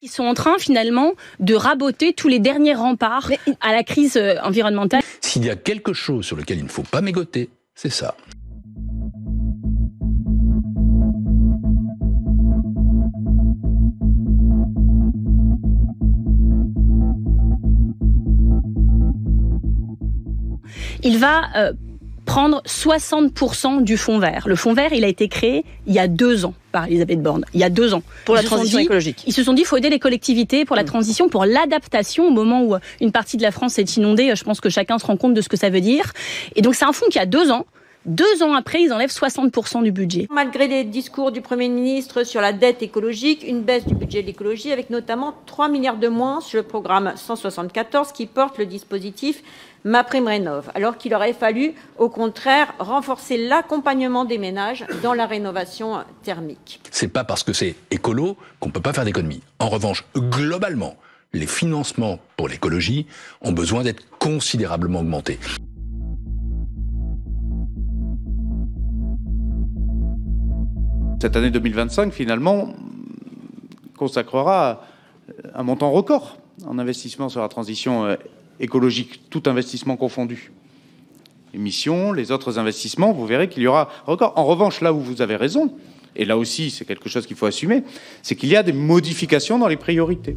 Ils sont en train finalement de raboter tous les derniers remparts à la crise environnementale. S'il y a quelque chose sur lequel il ne faut pas mégoter, c'est ça. Il va prendre 60% du fonds vert. Le fonds vert, il a été créé il y a 2 ans par Elisabeth Borne. Il y a 2 ans. Pour la transition écologique. Ils se sont dit, il faut aider les collectivités pour la transition, pour l'adaptation au moment où une partie de la France est inondée. Je pense que chacun se rend compte de ce que ça veut dire. Et donc, c'est un fonds qui a 2 ans. 2 ans après, ils enlèvent 60% du budget. Malgré les discours du Premier ministre sur la dette écologique, une baisse du budget de l'écologie avec notamment 3 milliards de moins sur le programme 174 qui porte le dispositif MaPrimeRénov', alors qu'il aurait fallu, au contraire, renforcer l'accompagnement des ménages dans la rénovation thermique. C'est pas parce que c'est écolo qu'on peut pas faire d'économie. En revanche, globalement, les financements pour l'écologie ont besoin d'être considérablement augmentés. Cette année 2025, finalement, consacrera un montant record en investissement sur la transition écologique, tout investissement confondu. Les missions, les autres investissements, vous verrez qu'il y aura record. En revanche, là où vous avez raison, et là aussi c'est quelque chose qu'il faut assumer, c'est qu'il y a des modifications dans les priorités.